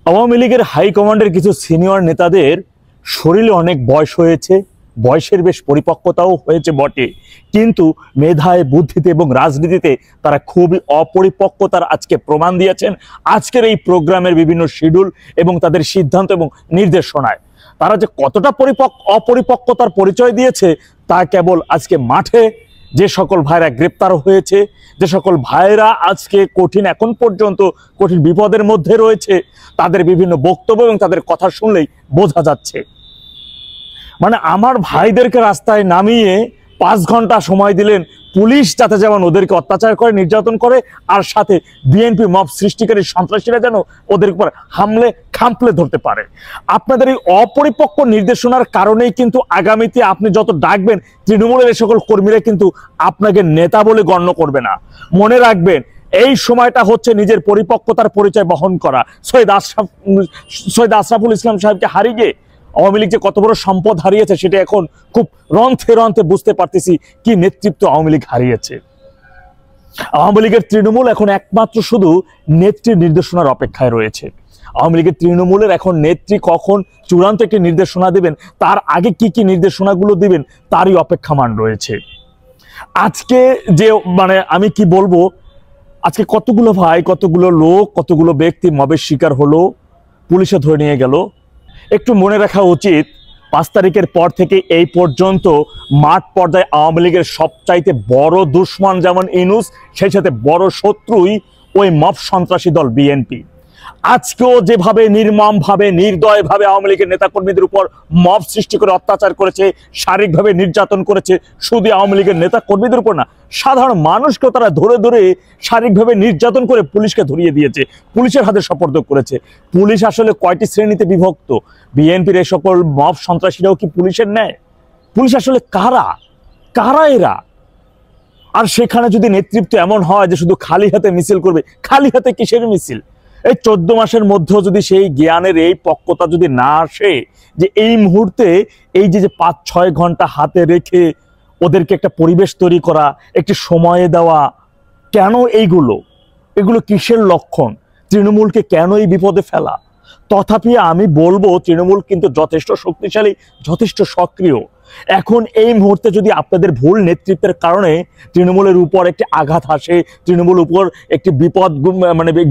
আওয়ামী লীগের হাইকমান্ডের কিছু সিনিয়র নেতাদের শরীরে অনেক বয়স হয়েছে, বয়সের বেশ পরিপক্কতাও হয়েছে বটে, কিন্তু মেধায়, বুদ্ধিতে এবং রাজনীতিতে তারা খুবই অপরিপক্কতার আজকে প্রমাণ দিয়েছেন আজকের এই প্রোগ্রামের বিভিন্ন শিডিউল এবং তাদের সিদ্ধান্ত এবং নির্দেশনায়। তারা যে কতটা অপরিপক্কতার পরিচয় দিয়েছে তা কেবল আজকে মাঠে যে সকল ভাইরা গ্রেপ্তার হয়েছে, যে সকল ভাইরা আজকে এখন পর্যন্ত কঠিন বিপদের মধ্যে রয়েছে, তাদের বিভিন্ন বক্তব্য এবং তাদের কথা শুনলেই বোঝা যাচ্ছে। মানে আমার ভাইদেরকে রাস্তায় নামিয়ে 5 ঘন্টা সময় দিলেন পুলিশ, যাতে যেমন ওদেরকে অত্যাচার করে, নির্যাতন করে, আর সাথে বিএনপি মব সৃষ্টিকারী সন্ত্রাসীরা যেন ওদের উপর খামলে ধরতে পারে। আপনাদের এই অপরিপক্ক নির্দেশনার কারণেই কিন্তু আগামীতে আপনি যত ডাকবেন তৃণমূলের এই সকল কর্মীরা কিন্তু আপনাকে নেতা বলে গণ্য করবে না। মনে রাখবেন, এই সময়টা হচ্ছে নিজের পরিপক্কতার পরিচয় বহন করা। সৈয়দ আশরাফুল ইসলাম সাহেবকে হারিয়ে আওয়ামী লীগ যে কত বড় সম্পদ হারিয়েছে সেটা এখন খুব রন্থে বুঝতে পারতেছি কি নেতৃত্ব আওয়ামী লীগ হারিয়েছে। আওয়ামী লীগের তৃণমূল এখন একমাত্র শুধু নেত্রীর নির্দেশনার অপেক্ষায় রয়েছে। আওয়ামী লীগের তৃণমূলের এখন নেত্রী কখন চূড়ান্ত একটি নির্দেশনা দিবেন, তার আগে কি কি নির্দেশনাগুলো দিবেন তারই অপেক্ষামান রয়েছে। আজকে যে আমি কি বলবো, আজকে কতগুলো ভাই, কতগুলো লোক, কতগুলো ব্যক্তি মবের শিকার হলো, পুলিশে ধরে নিয়ে গেল। একটু মনে রাখা উচিত, 5 তারিখের পর থেকে এই পর্যন্ত মাঠ পর্যায়ে আওয়ামী লীগের সবচাইতে বড় দুশ্মন যেমন ইউনূস, সেই সাথে বড় শত্রুই ওই মব সন্ত্রাসী দল বিএনপি। আজকেও যেভাবে নির্মমভাবে, নির্দয়ভাবে আওয়ামী লীগের নেতাকর্মীদের উপর মব সৃষ্টি করে অত্যাচার করেছে, শারীরিকভাবে নির্যাতন করেছে, শুধু আওয়ামী লীগের নেতাকর্মীদের উপর না, সাধারণ মানুষকেও তারা ধরে শারীরিকভাবে নির্যাতন করে পুলিশকে ধরিয়ে দিয়েছে, পুলিশের হাতে সোপর্দ করেছে। পুলিশ আসলে কয়টি শ্রেণীতে বিভক্ত? বিএনপির এই সকল মব সন্ত্রাসীরাও কি পুলিশের ন্যায়? পুলিশ আসলে কারা এরা? আর সেখানে যদি নেতৃত্ব এমন হয় যে শুধু খালি হাতে মিছিল করবে, খালি হাতে কিসের মিছিল? এই 14 মাসের মধ্যেও যদি সেই জ্ঞানের এই পক্কতা যদি না আসে যে এই মুহূর্তে এই যে 5-6 ঘন্টা হাতে রেখে ওদেরকে একটা পরিবেশ তৈরি করা, একটি সময়ে দেওয়া, কেন এগুলো কিসের লক্ষণ? তৃণমূলকে কেন এই বিপদে ফেলা? তথাপি আমি বলবো তৃণমূল কিন্তু যথেষ্ট শক্তিশালী, যথেষ্ট সক্রিয়। এখন এই মুহূর্তে যদি আপনাদের ভুল নেতৃত্বের কারণে তৃণমূলের উপর একটি আঘাত আসে, তৃণমূলের উপর একটি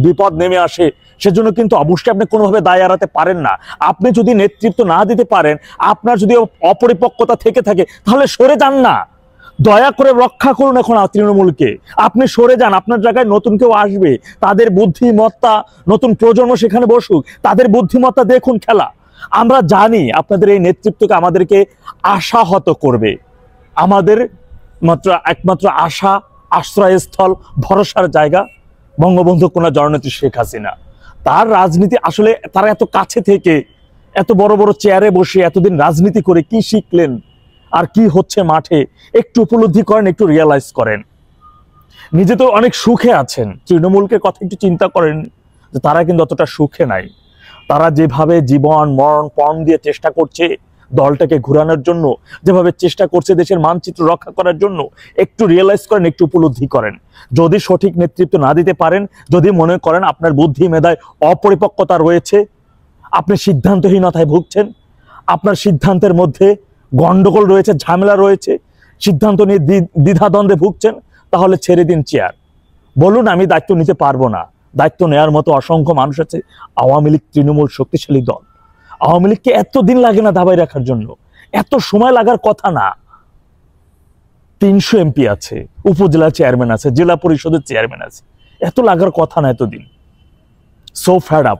বিপদ নেমে আসে, সেজন্য কিন্তু অবশ্যই আপনি কোনোভাবে দায় এড়াতে পারেন না। আপনি যদি নেতৃত্ব না দিতে পারেন, আপনার যদি অপরিপক্কতা থেকে থাকে, তাহলে সরে যান না। দয়া করে রক্ষা করুন এখন তৃণমূলকে। আপনি সরে যান, আপনার জায়গায় নতুন কেউ আসবে, তাদের বুদ্ধিমত্তা, নতুন প্রজন্ম সেখানে বসুক, তাদের বুদ্ধিমত্তা দেখুন খেলা। আমরা জানি আপনাদের এই নেতৃত্বকে আমাদেরকে আশাহত করবে। আমাদের একমাত্র আশা, আশ্রয়স্থল, ভরসার জায়গা বঙ্গবন্ধু কন্যা জননেত্রী শেখ হাসিনা। তার রাজনীতি আসলে তারা এত কাছে থেকে এত বড় বড় চেয়ারে বসে এতদিন রাজনীতি করে কি শিখলেন আর কি হচ্ছে মাঠে একটু উপলব্ধি করেন, একটু রিয়ালাইজ করেন। নিজে তো অনেক সুখে আছেন, তৃণমূলকে কথা একটু চিন্তা করেন যে তারা কিন্তু অতটা সুখে নাই। তারা যেভাবে জীবন মরণ পণ দিয়ে চেষ্টা করছে দলটাকে ঘুরানোর জন্য, যেভাবে চেষ্টা করছে দেশের মানচিত্র রক্ষা করার জন্য, একটু রিয়েলাইজ করেন, একটু উপলব্ধি করেন। যদি সঠিক নেতৃত্ব না দিতে পারেন, যদি মনে করেন আপনার বুদ্ধি মেধায় অপরিপক্কতা রয়েছে, আপনি সিদ্ধান্তহীনতায় ভুগছেন, আপনার সিদ্ধান্তের মধ্যে গন্ডগোল রয়েছে, ঝামেলা রয়েছে, সিদ্ধান্ত নিয়ে দ্বিধাদ্বন্দ্বে ভুগছেন, তাহলে ছেড়ে দিন চেয়ার। বলুন আমি দায়িত্ব নিতে পারবো না। দায়িত্ব নেওয়ার মতো অসংখ্য মানুষ আছে। আওয়ামী লীগ তৃণমূল শক্তিশালী দল। আওয়ামী লীগকে এতদিন লাগে না দাবাই রাখার জন্য, এত সময় লাগার কথা না। 300 এমপি আছে, উপজেলা চেয়ারম্যান আছে, জেলা পরিষদের চেয়ারম্যান আছে, এত লাগার কথা না এতদিন। So fed up.